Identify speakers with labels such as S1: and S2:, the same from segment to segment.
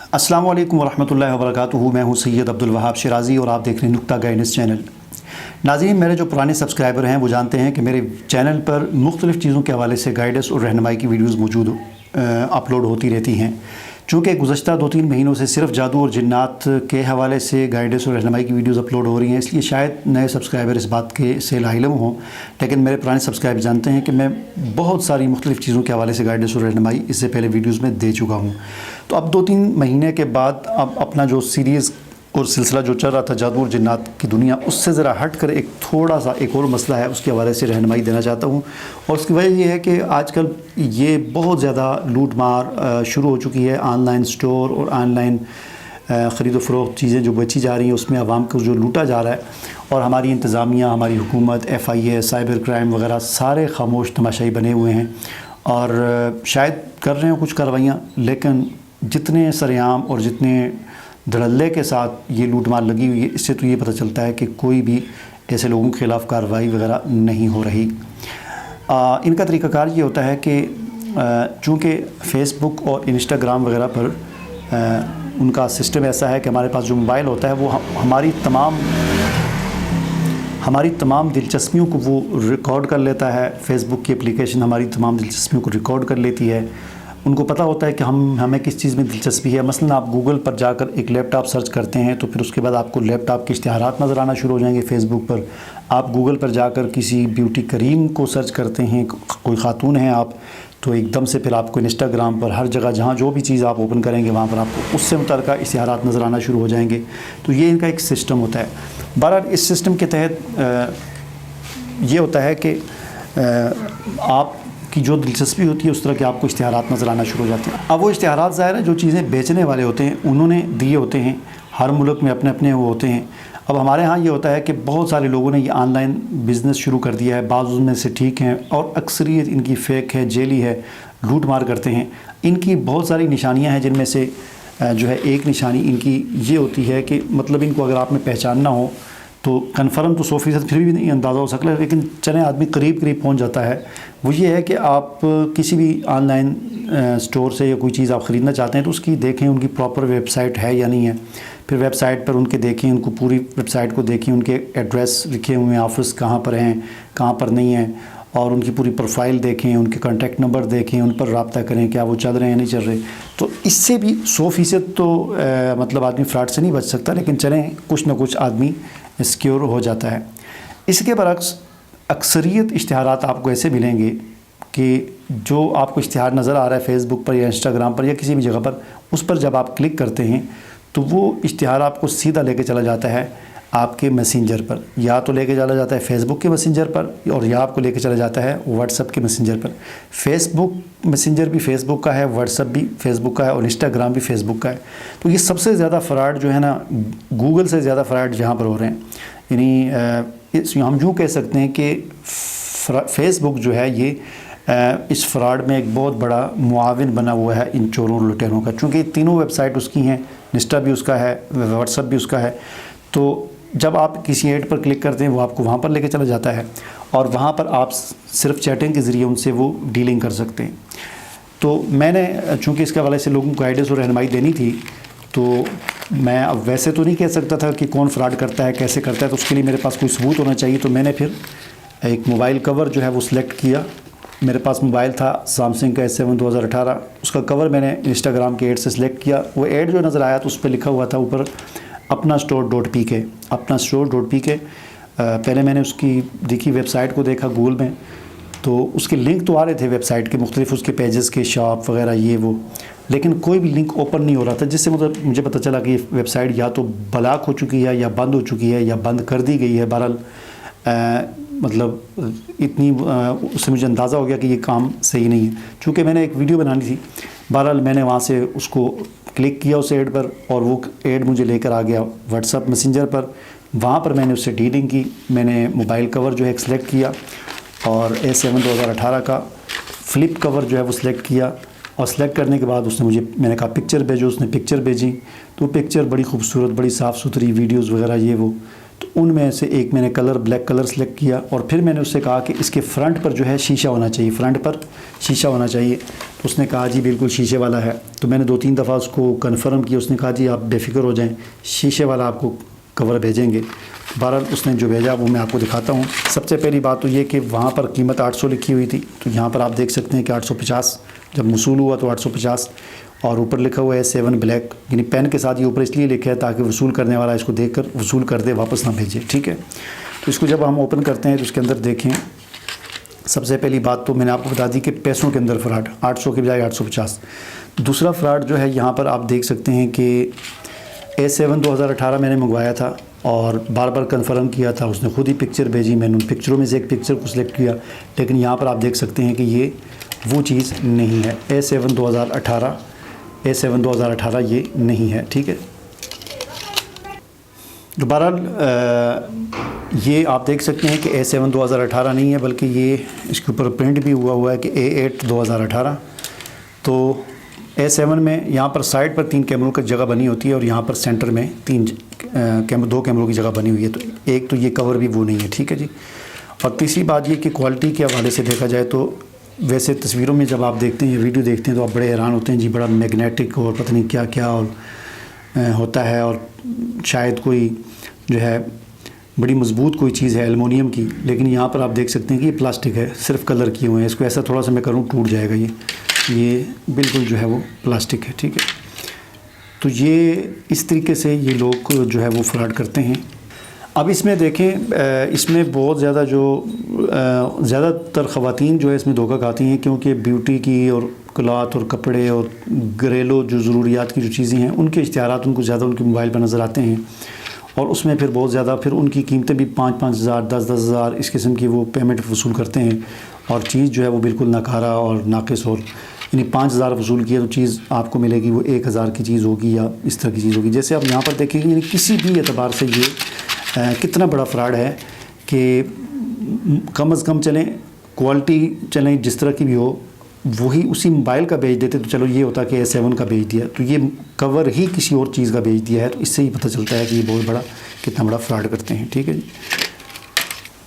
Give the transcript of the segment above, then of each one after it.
S1: अस्सलामु अलैकुम वरहमतुल्लाहि वबरकातुहू। मैं हूं सैयद अब्दुल वहाब शिराज़ी और आप देख रहे हैं नुक्ता गाइडेंस चैनल। नाज़रीन, मेरे जो पुराने सब्सक्राइबर हैं वो जानते हैं कि मेरे चैनल पर मुख्तलिफ़ चीज़ों के हवाले से गाइडेंस और रहनुमाई की वीडियोज़ मौजूद अपलोड होती रहती हैं। चूँकि गुज़श्ता 2-3 महीनों से सिर्फ जादू और जिन्नात के हवाले से गाइडेंस और रहनुमाई की वीडियोज़ अपलोड हो रही हैं, इसलिए शायद नए सब्सक्राइबर इस बात के से लाइलम हों। लेकिन मेरे पुराने सब्सक्राइबर जानते हैं कि मैं बहुत सारी मुख्तलिफ़ चीज़ों के हवाले से गाइडेंस और रहनुमाई इससे पहले वीडियोज़ में दे चुका हूँ। तो अब 2-3 महीने के बाद अब अपना जो सीरीज़ और सिलसिला जो चल रहा था जादू और जिन्नात की दुनिया, उससे ज़रा हट कर एक थोड़ा सा एक और मसला है, उसके हवाले से रहनुमाई देना चाहता हूँ। और उसकी वजह ये है कि आजकल ये बहुत ज़्यादा लूट मार शुरू हो चुकी है। ऑनलाइन स्टोर और ऑनलाइन ख़रीद फ़रोख्त चीज़ें जो बेची जा रही हैं उसमें आवाम को जो लूटा जा रहा है, और हमारी इंतज़ामिया, हमारी हुकूमत, FIA, साइबर क्राइम वगैरह सारे खामोश तमाशाई बने हुए हैं और शायद कर रहे हैं कुछ कार्रवाइयाँ, लेकिन जितने सरेआम और जितने धड़ल्ले के साथ ये लूट मार लगी हुई है, इससे तो ये पता चलता है कि कोई भी ऐसे लोगों के ख़िलाफ़ कार्रवाई वगैरह नहीं हो रही। इनका तरीक़ाकार ये होता है कि चूँकि फ़ेसबुक और इंस्टाग्राम वगैरह पर उनका सिस्टम ऐसा है कि हमारे पास जो मोबाइल होता है वो हमारी तमाम दिलचस्पियों को वो रिकॉर्ड कर लेता है। फ़ेसबुक की एप्लीकेशन हमारी तमाम दिलचस्पियों को रिकॉर्ड कर लेती है। उनको पता होता है कि हमें किस चीज़ में दिलचस्पी है। मसलन आप गूगल पर जाकर एक लैपटॉप सर्च करते हैं तो फिर उसके बाद आपको लैपटॉप के इश्तिहारात नज़र आना शुरू हो जाएंगे फ़ेसबुक पर। आप गूगल पर जाकर किसी ब्यूटी क्रीम को सर्च करते हैं, कोई ख़ातून हैं आप, तो एकदम से फिर आपको इंस्टाग्राम पर हर जगह जहाँ जो भी चीज़ आप ओपन करेंगे वहाँ पर आपको उससे मुतल्लिक़ इश्तिहारात नज़र आना शुरू हो जाएंगे। तो ये इनका एक सिस्टम होता है। बहरहाल इस सिस्टम के तहत ये होता है कि आप की जो दिलचस्पी होती है उस तरह के आपको इश्तिहारात नज़र आना शुरू हो जाते हैं। अब वो इश्तिहारात ज़ाहिर है जो चीज़ें बेचने वाले होते हैं उन्होंने दिए होते हैं, हर मुल्क में अपने अपने वो होते हैं। अब हमारे यहाँ ये होता है कि बहुत सारे लोगों ने ये ऑनलाइन बिज़नेस शुरू कर दिया है, बाज़ उनमें से ठीक हैं और अक्सरियत इनकी फ़ेक है, जेली है, लूट मार करते हैं। इनकी बहुत सारी निशानियाँ हैं, जिनमें से जो है एक निशानी इनकी ये होती है कि मतलब इनको अगर आपने पहचानना हो तो कन्फर्म तो 100% फिर भी नहीं अंदाज़ा हो सकता, लेकिन चले आदमी करीब पहुंच जाता है। वो ये है कि आप किसी भी ऑनलाइन स्टोर से या कोई चीज़ आप ख़रीदना चाहते हैं तो उसकी देखें उनकी प्रॉपर वेबसाइट है या नहीं है। फिर वेबसाइट पर उनके देखें, उनको पूरी वेबसाइट को देखें, उनके एड्रेस लिखे हुए हैं, ऑफिस कहाँ पर हैं, कहाँ पर नहीं हैं, और उनकी पूरी प्रोफाइल देखें, उनके कॉन्टैक्ट नंबर देखें, उन पर रब्ता करें क्या वो चल रहे हैं या नहीं चल रहे। तो इससे भी 100% तो मतलब आदमी फ्रॉड से नहीं बच सकता, लेकिन चलें कुछ ना कुछ आदमी सिक्योर हो जाता है। इसके बरक्स अक्सरियत इश्तिहारात आपको ऐसे मिलेंगे कि जो आपको इश्तिहार नज़र आ रहा है फ़ेसबुक पर या इंस्टाग्राम पर या किसी भी जगह पर, उस पर जब आप क्लिक करते हैं तो वो इश्तिहार आपको सीधा लेके चला जाता है आपके मैसेंजर पर। या तो लेके चला जाता है फ़ेसबुक के मैसेंजर पर, और या आपको लेके चला जाता है व्हाट्सएप के मैसेंजर पर। फ़ेसबुक मैसेंजर भी फ़ेसबुक का है, व्हाट्सएप भी फ़ेसबुक का है, और इंस्टाग्राम भी फ़ेसबुक का है। तो ये सबसे ज़्यादा फ़्रॉड जो है ना, गूगल से ज़्यादा फ़्रॉड जहाँ पर हो रहे हैं। यानी हम यूँ कह सकते हैं कि फ़ेसबुक जो है ये इस फ्रॉड में एक बहुत बड़ा मुआविन बना हुआ है इन चोरों और लुटेरों का। चूँकि तीनों वेबसाइट उसकी हैं, इंस्टा भी उसका है, व्हाट्सएप भी उसका है। तो जब आप किसी ऐड पर क्लिक करते हैं वो आपको वहाँ पर लेके चला जाता है, और वहाँ पर आप सिर्फ चैटिंग के ज़रिए उनसे वो डीलिंग कर सकते हैं। तो मैंने चूँकि इसके हवाले से लोगों को गाइडेंस और रहनुमाई देनी थी, तो मैं अब वैसे तो नहीं कह सकता था कि कौन फ्रॉड करता है, कैसे करता है, तो उसके लिए मेरे पास कोई सबूत होना चाहिए। तो मैंने फिर एक मोबाइल कवर जो है वो सिलेक्ट किया। मेरे पास मोबाइल था सैमसंग का S7 2018, उसका कवर मैंने इंस्टाग्राम के ऐड से सिलेक्ट किया। वो ऐड जो नज़र आया तो उस पर लिखा हुआ था ऊपर अपना स्टोर.pk, अपना स्टोर.pk। पहले मैंने उसकी देखी वेबसाइट को देखा गूगल में, तो उसके लिंक तो आ रहे थे वेबसाइट के मुख्तलिफ उसके पेजेस के, शॉप वगैरह ये वो, लेकिन कोई भी लिंक ओपन नहीं हो रहा था, जिससे मुझे पता चला कि ये वेबसाइट या तो ब्लॉक हो चुकी है या बंद हो चुकी है या बंद कर दी गई है। बहरहाल मतलब इतनी उससे मुझे अंदाज़ा हो गया कि ये काम सही नहीं है। चूँकि मैंने एक वीडियो बनानी थी, बहरहाल मैंने वहाँ से उसको क्लिक किया उस ऐड पर, और वो ऐड मुझे लेकर आ गया व्हाट्सएप मैसेंजर पर। वहाँ पर मैंने उससे डीलिंग की। मैंने मोबाइल कवर जो है सेलेक्ट किया और S7 2018 का फ्लिप कवर जो है वो सिलेक्ट किया, और सेलेक्ट करने के बाद मैंने कहा पिक्चर भेजो, उसने पिक्चर भेजी। तो पिक्चर बड़ी खूबसूरत, बड़ी साफ़ सुथरी वीडियोज़ वगैरह ये वो। تو ان میں سے ایک میں نے کلر بلیک کلر سلیکٹ کیا، اور پھر میں نے اس سے کہا کہ اس کے فرنٹ پر جو ہے شیشہ ہونا چاہیے، فرنٹ پر شیشہ ہونا چاہیے. تو اس نے کہا جی بالکل شیشے والا ہے. تو میں نے 2-3 دفعہ اس کو کنفرم کیا. اس نے کہا جی آپ بے فکر ہو جائیں، شیشے والا آپ کو کور بھیجیں گے. بہرحال اس نے جو بھیجا وہ میں آپ کو دکھاتا ہوں. سب سے پہلی بات تو یہ کہ وہاں پر قیمت 800 لکھی ہوئی تھی، تو یہاں پر آپ دیکھ سکتے ہیں کہ 850 جب موصول ہوا تو 850، اور اوپر لکھا ہوا ہے 7 بلیک، یعنی پین کے ساتھ یہ اوپر اس لیے لکھا ہے تاکہ وصول کرنے والا اس کو دیکھ کر وصول کر دے، واپس نہ بھیجے. ٹھیک ہے. تو اس کو جب ہم اوپن کرتے ہیں تو اس کے اندر دیکھیں، سب سے پہلی بات تو میں نے آپ کو بتا دی کہ پیسوں کے اندر فراڈ 800 کے بجائے 850. دوسرا فراڈ جو ہے یہاں پر آپ دیکھ سکتے ہیں کہ A7 2018 میں نے منگوایا تھا اور بار بار کنفرم کیا تھا. اس نے خود ہی پکچر بھیجی، میں نے ان پکچروں میں سے ایک پکچر کو سلیکٹ کیا، لیکن یہاں پر آپ دیکھ سکتے ہیں کہ یہ وہ چیز نہیں ہے. A7 2018 یہ نہیں ہے. ٹھیک ہے. تو بہرحال یہ آپ دیکھ سکتے ہیں کہ A7 2018 نہیں ہے، بلکہ یہ اس کے اوپر پرنٹ بھی ہوا ہے کہ A8 2018. تو A7 میں یہاں پر سائڈ پر 3 کیمروں کی جگہ بنی ہوتی ہے اور یہاں پر سینٹر میں 2 کیمروں کی جگہ بنی ہوئی ہے. تو ایک تو یہ کور بھی وہ نہیں ہے. ٹھیک ہے جی. اور تیسری بات یہ کہ کوالٹی کے حوالے سے دیکھا جائے تو ویسے تصویروں میں جب آپ دیکھتے ہیں یا ویڈیو دیکھتے ہیں تو آپ بڑے حیران ہوتے ہیں جی، بڑا میگنیٹک اور پتہ نہیں کیا کیا اور ہوتا ہے، اور شاید کوئی جو ہے بڑی مضبوط کوئی چیز ہے ایلومینیم کی، لیکن یہاں پر آپ دیکھ سکتے ہیں کہ یہ پلاسٹک ہے، صرف کلر کیے ہوئے ہیں. اس کو ایسا تھوڑا سا میں کروں ٹوٹ جائے گا. یہ بالکل جو ہے وہ پلاسٹک ہے. ٹھیک ہے. تو یہ اس طریقے سے یہ لوگ جو ہے وہ فراڈ کرتے ہیں. اب اس میں دیکھیں، اس میں بہت زیادہ تر خواتین جو ہے اس میں دھوکہ کھاتی ہیں، کیونکہ بیوٹی کی اور کلاتھ اور کپڑے اور گھریلو جو ضروریات کی جو چیزیں ہیں ان کے اشتہارات ان کو زیادہ ان کے موبائل پر نظر آتے ہیں، اور اس میں پھر بہت زیادہ پھر ان کی قیمتیں بھی 5-5 ہزار 10-10 ہزار اس قسم کی وہ پیمنٹ وصول کرتے ہیں، اور چیز جو ہے وہ بالکل ناکارہ اور ناقص، اور یعنی 5,000 وصول کیا تو چیز آپ کو ملے گی وہ 1,000 کی چیز ہوگی یا اس طرح کی چیز ہوگی. جیسے آپ یہاں پر دیکھیں گے، یعنی کسی بھی اعتبار سے یہ کتنا بڑا فراڈ ہے کہ کم از کم چلیں کوالٹی چلیں جس طرح کی بھی ہو وہی اسی موبائل کا بیچ دیتے تو چلو یہ ہوتا کہ A7 کا بیچ دیا، تو یہ کور ہی کسی اور چیز کا بیچ دیا ہے. تو اس سے ہی پتہ چلتا ہے کہ یہ بہت بڑا کتنا بڑا فراڈ کرتے ہیں. ٹھیک ہے جی.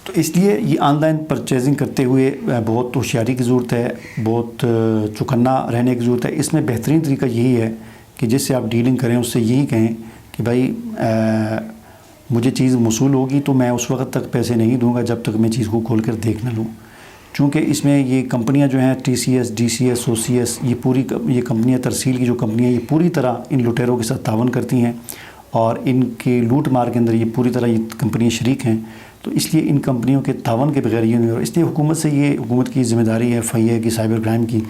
S1: تو اس لیے یہ آن لائن پرچیزنگ کرتے ہوئے بہت ہوشیاری کی ضرورت ہے، بہت چوکنا رہنے کی ضرورت ہے. اس میں بہترین طریقہ یہی ہے کہ جس سے آپ ڈیلنگ کریں اس سے یہی کہیں کہ بھائی مجھے چیز موصول ہوگی تو میں اس وقت تک پیسے نہیں دوں گا جب تک میں چیز کو کھول کر دیکھ نہ لوں. چونکہ اس میں یہ کمپنیاں جو ہیں TCS DCS OCS یہ کمپنیاں ترسیل کی جو کمپنیاں یہ پوری طرح ان لٹیروں کے ساتھ تعاون کرتی ہیں، اور ان کے لوٹ مار کے اندر یہ پوری طرح یہ کمپنیاں شریک ہیں. تو اس لیے ان کمپنیوں کے تعاون کے بغیر یہ نہیں، اور اس لیے حکومت کی ذمہ داری ہے FIA کی سائبر کرائم کی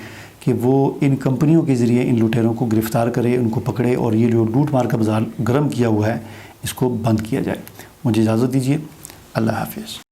S1: کہ وہ ان کمپنیوں کے ذریعے ان لٹیروں کو گرفتار کرے، ان کو پکڑے، اور یہ جو لوٹ مار کا بازار گرم کیا ہوا ہے اس کو بند کیا جائے. مجھے اجازت دیجیے. اللہ حافظ.